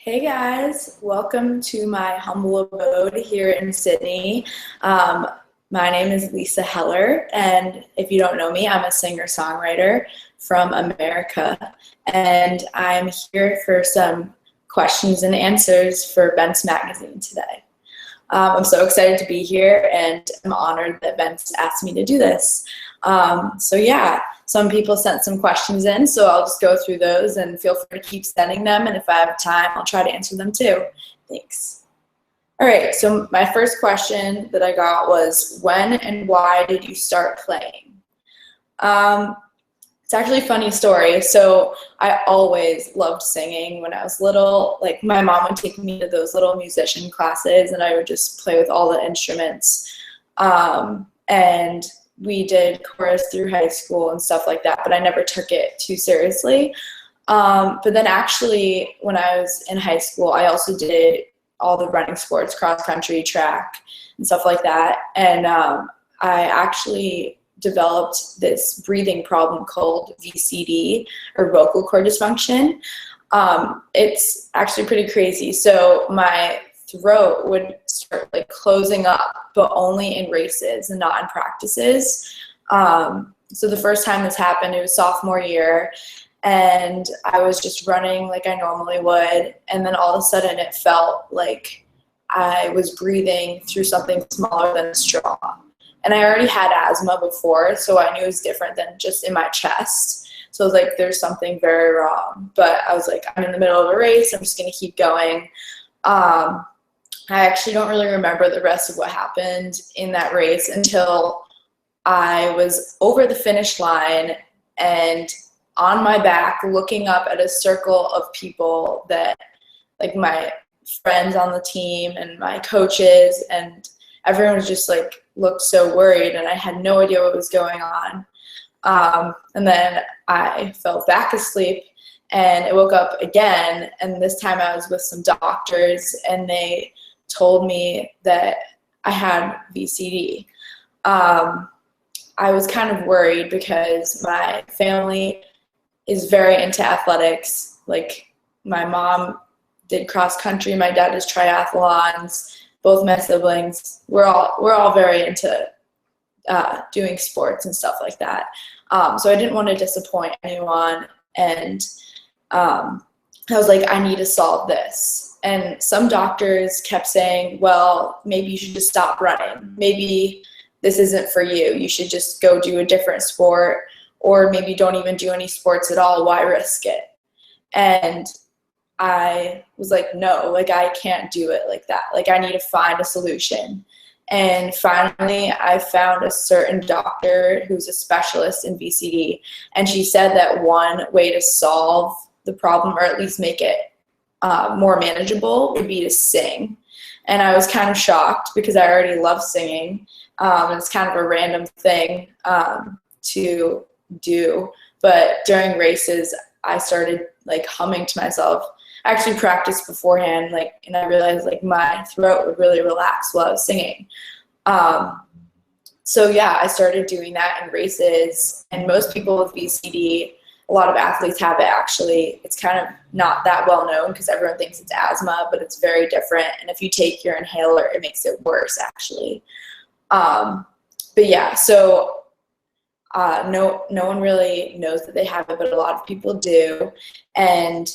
Hey guys, welcome to my humble abode here in Sydney. My name is Lisa Heller, and if you don't know me, I'm a singer-songwriter from America, and I'm here for some questions and answers for Bent's Magazine today. I'm so excited to be here, and I'm honored that Bent's asked me to do this. Some people sent some questions in, so I'll just go through those and feel free to keep sending them. And if I have time, I'll try to answer them too. Thanks. All right, so my first question that I got was, when and why did you start playing? It's actually a funny story. So I always loved singing when I was little. Like my mom would take me to those little musician classes and I would just play with all the instruments. And we did chorus through high school and stuff like that, but I never took it too seriously. But then actually when I was in high school, I also did all the running sports, cross country, track, and stuff like that. And I actually developed this breathing problem called VCD, or vocal cord dysfunction. It's actually pretty crazy. So my throat would start like closing up, but only in races and not in practices. So the first time this happened, it was sophomore year, and I was just running like I normally would, and then all of a sudden it felt like I was breathing through something smaller than a straw. And I already had asthma before, so I knew it was different than just in my chest. So I was like, there's something very wrong. But I was like, I'm in the middle of a race, I'm just gonna keep going. I actually don't really remember the rest of what happened in that race until I was over the finish line and on my back looking up at a circle of people that, like my friends on the team and my coaches, and everyone was just like looked so worried and I had no idea what was going on. And then I fell back asleep and I woke up again, and this time I was with some doctors and they told me that I had VCD. I was kind of worried because my family is very into athletics. Like my mom did cross country, my dad does triathlons, both my siblings. We're all very into doing sports and stuff like that. So I didn't want to disappoint anyone, and I was like, I need to solve this. And some doctors kept saying, well, maybe you should just stop running. Maybe this isn't for you. You should just go do a different sport, or maybe don't even do any sports at all. Why risk it? And I was like, no, like I can't do it like that. Like I need to find a solution. And finally, I found a certain doctor who's a specialist in VCD. And she said that one way to solve the problem, or at least make it more manageable, would be to sing. And I was kind of shocked because I already love singing. It's kind of a random thing to do. But during races, I started like humming to myself. I actually practiced beforehand, and I realized like my throat would really relax while I was singing. So yeah, I started doing that in races, and most people with VCD, a lot of athletes have it actually. It's kind of not that well known because everyone thinks it's asthma, but it's very different. And if you take your inhaler, it makes it worse actually. But yeah, so no one really knows that they have it, but a lot of people do. And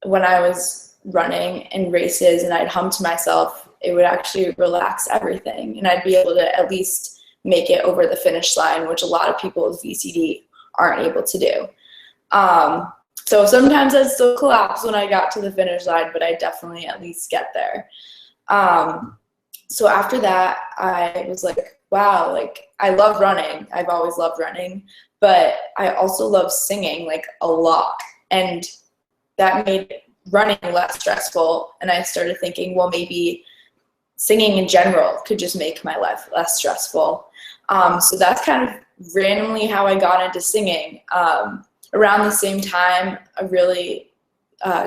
when I was running in races and I'd hum to myself, it would actually relax everything, and I'd be able to at least make it over the finish line, which a lot of people with VCD aren't able to do. So sometimes I'd still collapse when I got to the finish line, but I definitely at least get there. So after that, I was like, wow, like I love running. I've always loved running, but I also love singing like a lot. And that made running less stressful. And I started thinking, well, maybe singing in general could just make my life less stressful. So that's kind of randomly how I got into singing. Around the same time, a really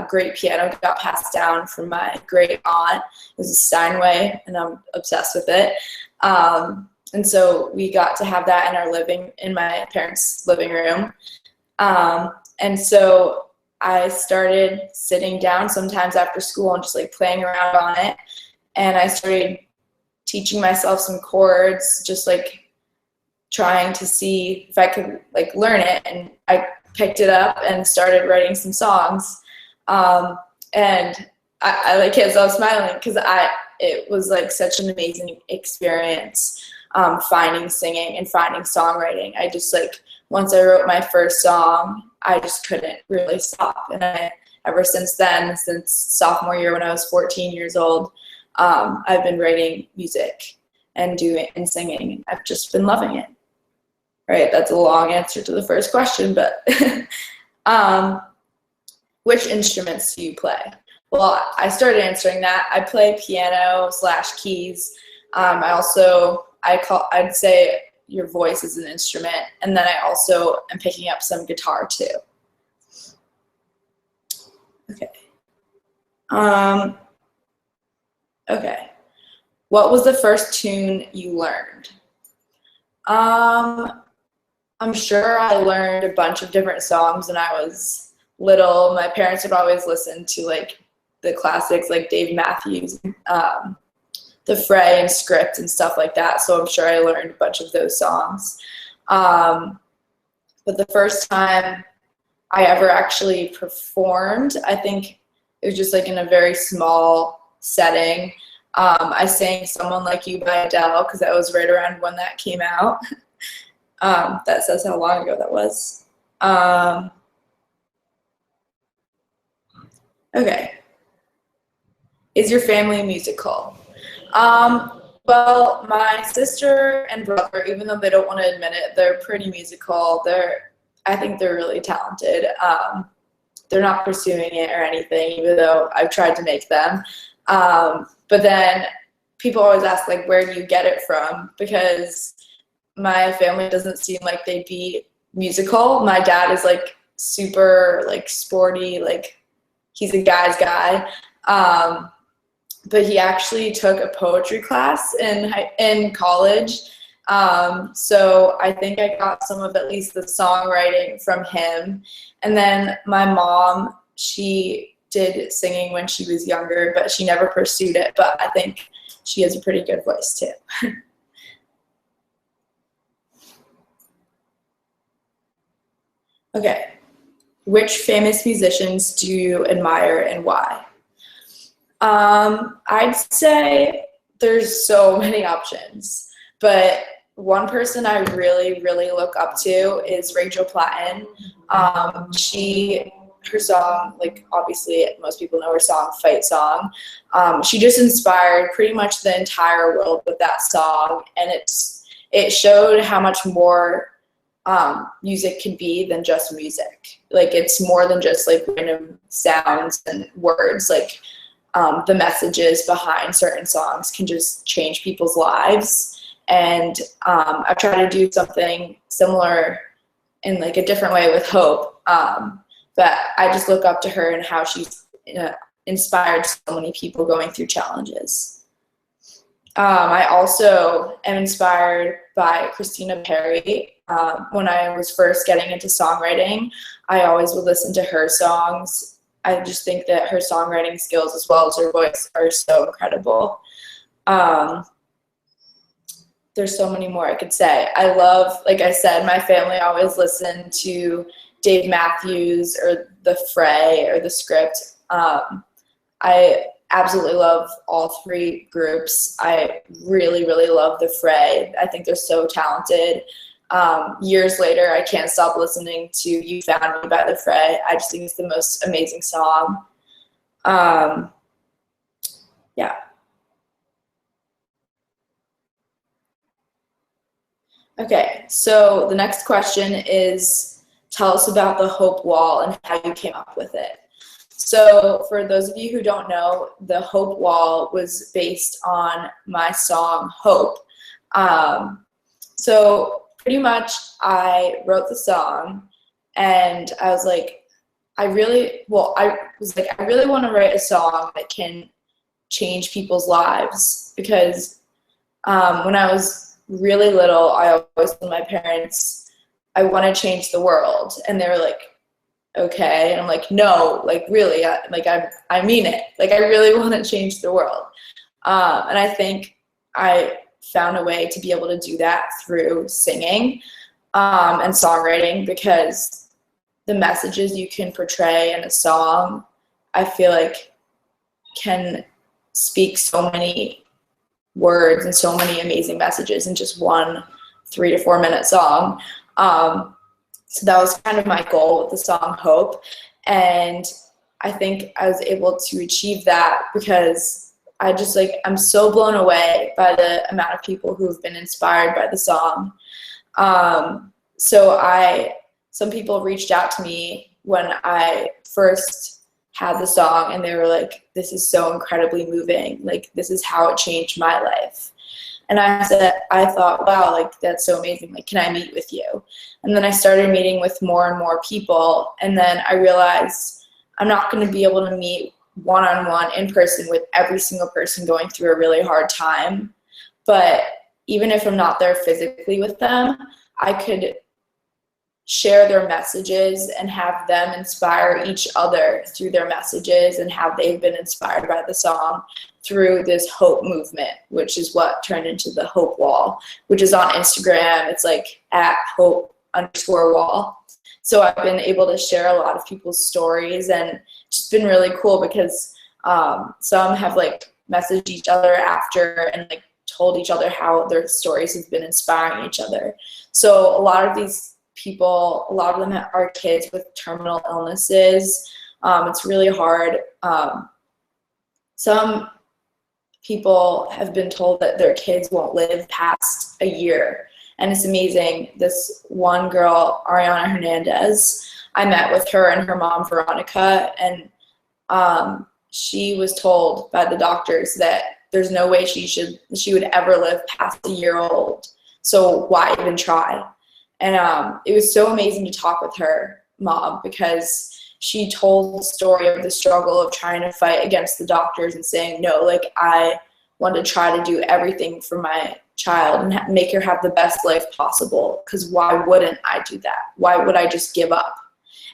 great piano got passed down from my great aunt. It was a Steinway, and I'm obsessed with it. And so we got to have that in my parents' living room. And so I started sitting down sometimes after school and just like playing around on it. And I started teaching myself some chords, just like trying to see if I could like learn it. And I picked it up and started writing some songs. And I like can't stop smiling because it was like such an amazing experience, finding singing and finding songwriting. I just like, once I wrote my first song, I just couldn't really stop. And ever since then, since sophomore year when I was 14 years old, I've been writing music and doing and singing. I've just been loving it. Right, that's a long answer to the first question, but which instruments do you play? Well, I started answering that. I play piano / keys. I'd say your voice is an instrument, and then I also am picking up some guitar too. Okay. Okay. What was the first tune you learned? I'm sure I learned a bunch of different songs when I was little. My parents would always listen to like the classics like Dave Matthews, The Fray and Script and stuff like that. So I'm sure I learned a bunch of those songs. But the first time I ever actually performed, I think it was just like in a very small setting. I sang Someone Like You by Adele because that was right around when that came out. That says how long ago that was. Okay. Is your family musical? Well, my sister and brother, even though they don't want to admit it, they're pretty musical. I think they're really talented. They're not pursuing it or anything, even though I've tried to make them. But then people always ask, like, where do you get it from? Because my family doesn't seem like they'd be musical. My dad is like super like sporty, like he's a guy's guy. But he actually took a poetry class in college. So I think I got some of at least the songwriting from him. And then my mom, she did singing when she was younger, but she never pursued it. But I think she has a pretty good voice too. Okay. Which famous musicians do you admire and why? I'd say there's so many options, but one person I really, really look up to is Rachel Platten. Her song, like obviously most people know her song, Fight Song. She just inspired pretty much the entire world with that song, and it showed how much more music can be than just music. Like it's more than just like random sounds and words. Like the messages behind certain songs can just change people's lives. And I've tried to do something similar in like a different way with Hope. But I just look up to her and how she's inspired so many people going through challenges. I also am inspired by Christina Perri. When I was first getting into songwriting, I always would listen to her songs. I just think that her songwriting skills as well as her voice are so incredible. There's so many more I could say. I love, like I said, my family always listened to Dave Matthews or The Fray or The Script. I absolutely love all three groups. I really, really love The Fray. I think they're so talented. Years later, I can't stop listening to You Found Me by The Fray. I just think it's the most amazing song. Yeah. Okay, so the next question is, tell us about the Hope Wall and how you came up with it. So for those of you who don't know, the Hope Wall was based on my song Hope. So pretty much I wrote the song and I was like, I really want to write a song that can change people's lives, because when I was really little, I always told my parents I want to change the world, and they were like, okay. And I'm like, no, like really, I mean it. Like I really want to change the world. And I think I found a way to be able to do that through singing and songwriting, because the messages you can portray in a song, I feel like, can speak so many words and so many amazing messages in just one 3 to 4 minute song. So that was kind of my goal with the song Hope. And I think I was able to achieve that because I'm so blown away by the amount of people who've been inspired by the song. Some people reached out to me when I first had the song, and they were like, this is so incredibly moving. Like, this is how it changed my life. And I thought, wow, like, that's so amazing. Like, can I meet with you? And then I started meeting with more and more people. And then I realized I'm not going to be able to meet one-on-one in person with every single person going through a really hard time. But even if I'm not there physically with them, I could share their messages and have them inspire each other through their messages, and how they've been inspired by the song through this hope movement, which is what turned into the Hope Wall, which is on Instagram. It's like @hope_wall. So I've been able to share a lot of people's stories, and it's just been really cool because some have like messaged each other after and like told each other how their stories have been inspiring each other. So a lot of these people, a lot of them are kids with terminal illnesses. It's really hard. Some people have been told that their kids won't live past a year. And it's amazing. This one girl, Ariana Hernandez, I met with her and her mom, Veronica, and she was told by the doctors that there's no way she would ever live past a year old. So why even try? And it was so amazing to talk with her mom, because she told the story of the struggle of trying to fight against the doctors and saying, no, like, I want to try to do everything for my child and make her have the best life possible, because why wouldn't I do that? Why would I just give up?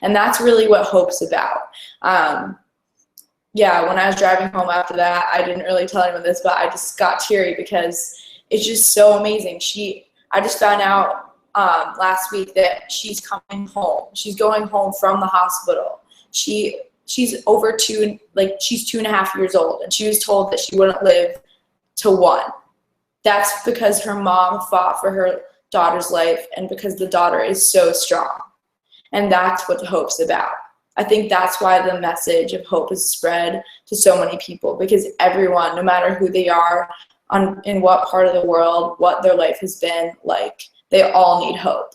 And that's really what Hope's about. Yeah, when I was driving home after that, I didn't really tell anyone this, but I just got teary because it's just so amazing. I just found out last week that she's coming home. She's going home from the hospital. She's she's 2.5 years old, and she was told that she wouldn't live to 1. That's because her mom fought for her daughter's life, and because the daughter is so strong. And that's what Hope's about. I think that's why the message of hope is spread to so many people, because everyone, no matter who they are, in what part of the world, what their life has been like, they all need hope.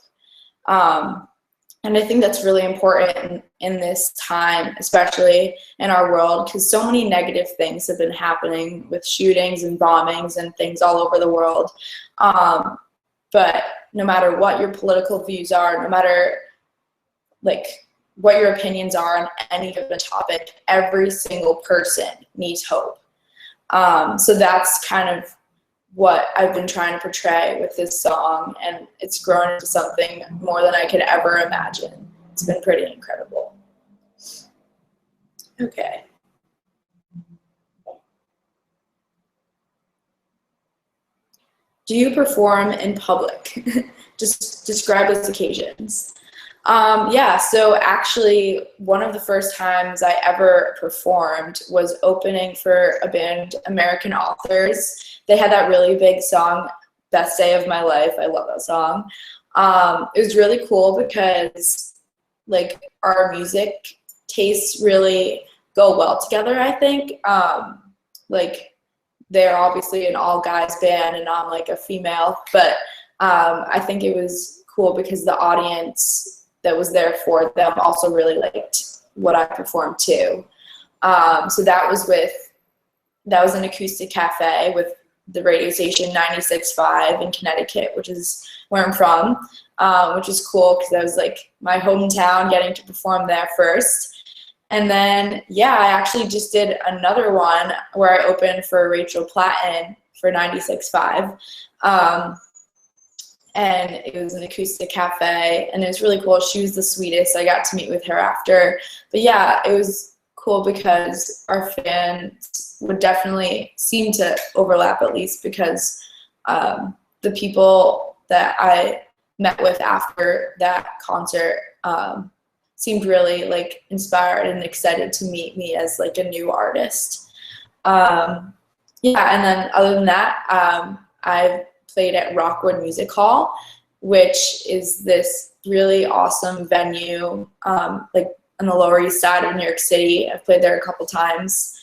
And I think that's really important in this time, especially in our world, because so many negative things have been happening with shootings and bombings and things all over the world. But no matter what your political views are, no matter like what your opinions are on any given topic, every single person needs hope. So that's kind of what I've been trying to portray with this song, and it's grown into something more than I could ever imagine. It's been pretty incredible. Okay. Do you perform in public? Just describe those occasions. Yeah, so actually one of the first times I ever performed was opening for a band, American Authors. They had that really big song, Best Day of My Life. I love that song. It was really cool because like our music tastes really go well together, I think. Like they're obviously an all guys band and I'm like a female, but I think it was cool because the audience that was there for them also really liked what I performed too. So that was an acoustic cafe with the radio station 96.5 in Connecticut, which is where I'm from, which is cool because that was like my hometown, getting to perform there first. And then, yeah, I actually just did another one where I opened for Rachel Platten for 96.5. and it was an acoustic cafe, and it was really cool. She was the sweetest. I got to meet with her after. But yeah, it was cool because our fans would definitely seem to overlap, at least because the people that I met with after that concert seemed really like inspired and excited to meet me as like a new artist. Yeah, and then other than that, I've played at Rockwood Music Hall, which is this really awesome venue, like on the Lower East Side of New York City. I've played there a couple times,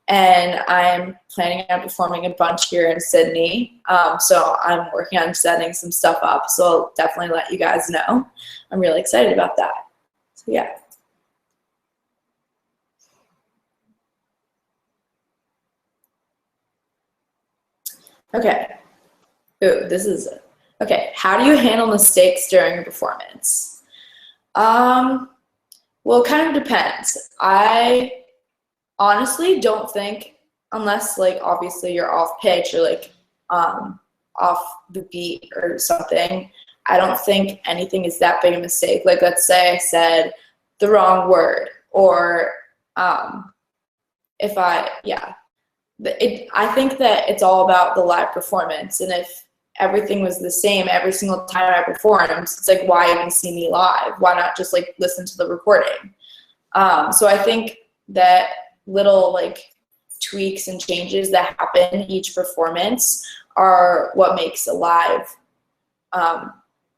and I'm planning on performing a bunch here in Sydney. So I'm working on setting some stuff up, so I'll definitely let you guys know. I'm really excited about that. So yeah. Okay. Ooh, this is okay. How do you handle mistakes during a performance? Well, it kind of depends. I honestly don't think, unless like obviously you're off pitch or like off the beat or something, I don't think anything is that big a mistake. Like, let's say I said the wrong word, or if I think that it's all about the live performance, and if everything was the same every single time I performed, it's like, why even see me live? Why not just like listen to the recording? So I think that little like tweaks and changes that happen each performance are what makes a live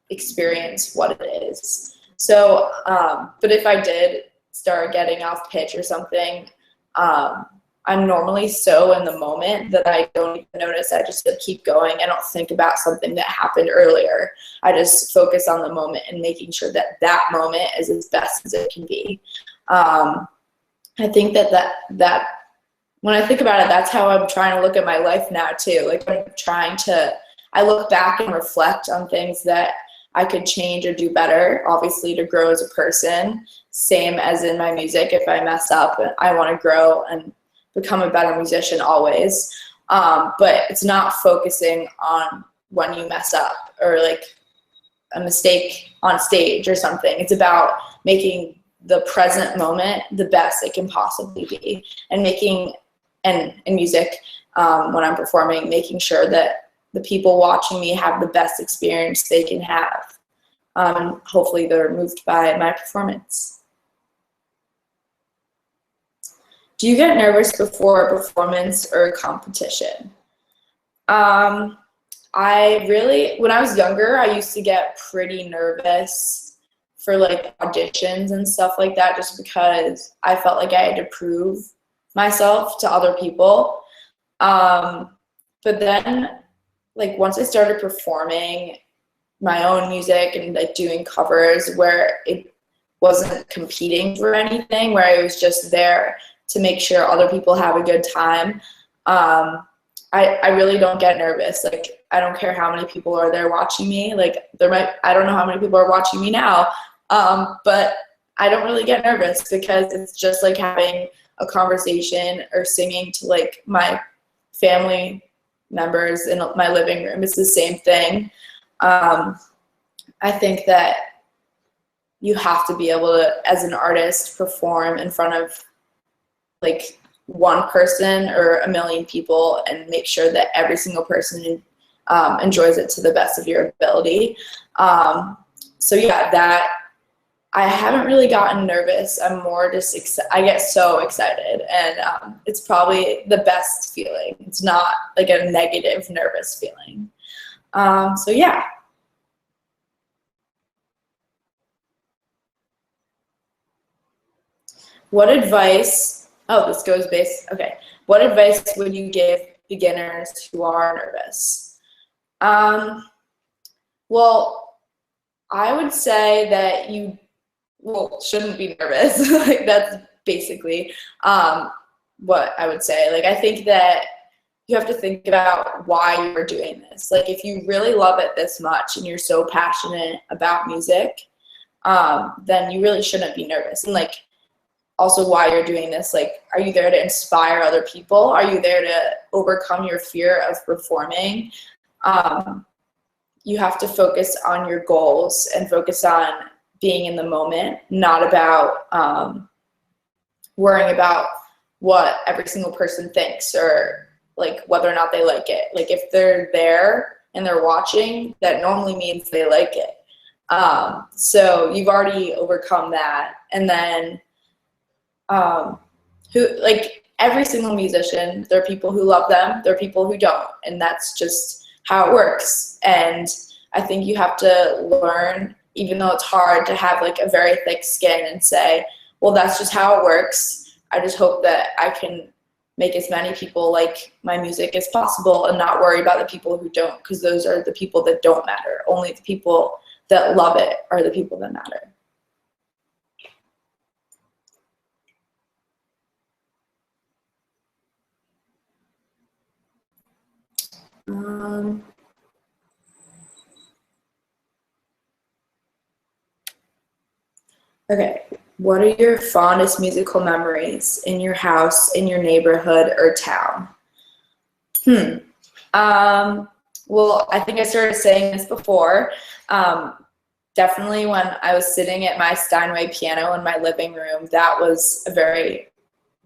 experience what it is. So, but if I did start getting off pitch or something, I'm normally so in the moment that I don't even notice. I just keep going. I don't think about something that happened earlier. I just focus on the moment and making sure that that moment is as best as it can be. I think that when I think about it, that's how I'm trying to look at my life now too. Like, I look back and reflect on things that I could change or do better, obviously to grow as a person. Same as in my music, if I mess up, I want to grow and become a better musician always. But it's not focusing on when you mess up or like a mistake on stage or something. It's about making the present moment the best it can possibly be, and making, and in music, when I'm performing, making sure that the people watching me have the best experience they can have. Hopefully they're moved by my performance. Do you get nervous before a performance or a competition? When I was younger, I used to get pretty nervous for like auditions and stuff like that, just because I felt like I had to prove myself to other people. But then, like, once I started performing my own music and like doing covers where it wasn't competing for anything, where I was just there to make sure other people have a good time, I really don't get nervous. Like, I don't care how many people are there watching me. Like, I don't know how many people are watching me now, but I don't really get nervous, because it's just like having a conversation or singing to like my family members in my living room. It's the same thing. I think that you have to be able to, as an artist, perform in front of like one person or a million people and make sure that every single person enjoys it to the best of your ability. So yeah, that I haven't really gotten nervous. I'm more just I get so excited, and it's probably the best feeling. It's not like a negative nervous feeling. So yeah. What advice, oh, this goes okay. What advice would you give beginners who are nervous? Well, I would say that you, shouldn't be nervous. Like, that's basically what I would say. Like, I think that you have to think about why you're doing this. Like, if you really love it this much and you're so passionate about music, then you really shouldn't be nervous. And like, also why you're doing this. Like, are you there to inspire other people? Are you there to overcome your fear of performing? you have to focus on your goals and focus on being in the moment, not about worrying about what every single person thinks or like whether or not they like it. Like if they're there and they're watching, that normally means they like it. So you've already overcome that. And then every single musician, there are people who love them, there are people who don't, and that's just how it works. And I think you have to learn, even though it's hard, to have like a very thick skin and say, well, that's just how it works. I just hope that I can make as many people like my music as possible and not worry about the people who don't, because those are the people that don't matter. Only the people that love it are the people that matter. Okay, what are your fondest musical memories in your house, in your neighborhood, or town? Well, I think I started saying this before. Definitely when I was sitting at my Steinway piano in my living room, that was a very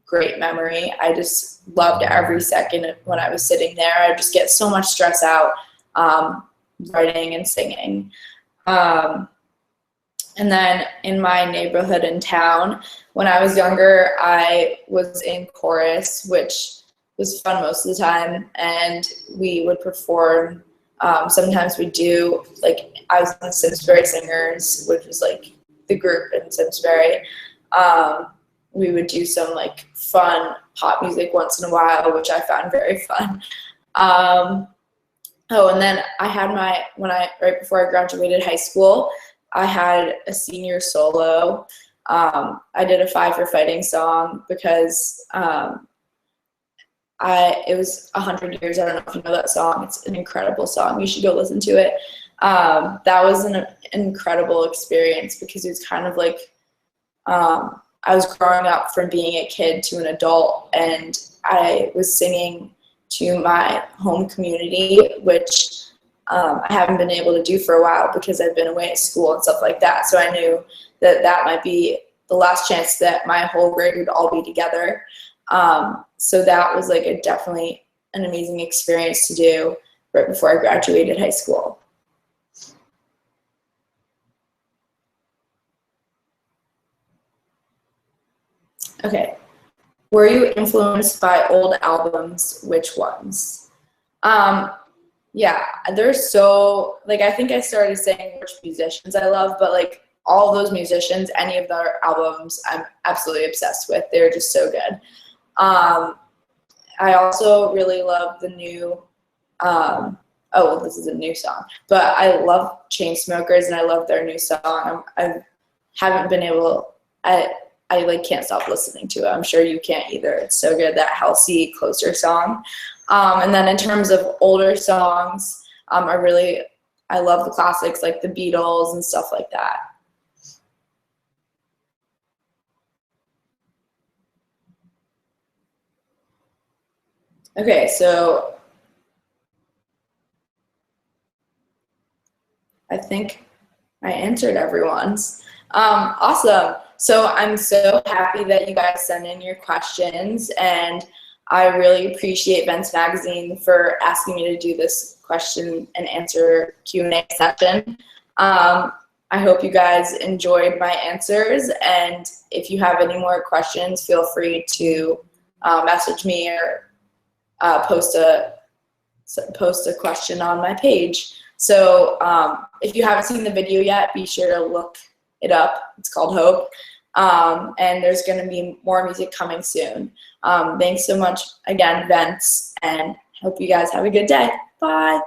great memory. I just loved every second when I was sitting there. I just get so much stress out writing and singing. And then in my neighborhood and town, when I was younger, I was in chorus, which was fun most of the time, and we would perform. Sometimes we do, like, I was in the Simsbury Singers, which was like the group in Simsbury. We would do some like fun pop music once in a while, which I found very fun. And then I had right before I graduated high school, I had a senior solo. I did a Five for Fighting song because it was 100 Years. I don't know if you know that song. It's an incredible song. You should go listen to it. That was an incredible experience because it was kind of like I was growing up from being a kid to an adult, and I was singing to my home community, which I haven't been able to do for a while because I've been away at school and stuff like that. So I knew that that might be the last chance that my whole grade would all be together. So that was like definitely an amazing experience to do right before I graduated high school. Okay. Were you influenced by old albums? Which ones? Yeah, there's I think I started saying which musicians I love, but like all those musicians, any of their albums, I'm absolutely obsessed with. They're just so good. I also really love the new, this is a new song, but I love Chainsmokers and I love their new song. I haven't been able, I like can't stop listening to it. I'm sure you can't either. It's so good, that Halsey Closer song. And then in terms of older songs, I love the classics like the Beatles and stuff like that. Okay, so I think I answered everyone's. Awesome. So I'm so happy that you guys sent in your questions, and I really appreciate Vents Magazine for asking me to do this question and answer Q&A session. I hope you guys enjoyed my answers, and if you have any more questions, feel free to message me or post a question on my page. So if you haven't seen the video yet, be sure to look it up. It's called Hope. And there's going to be more music coming soon. Thanks so much again, Vents, and hope you guys have a good day. Bye.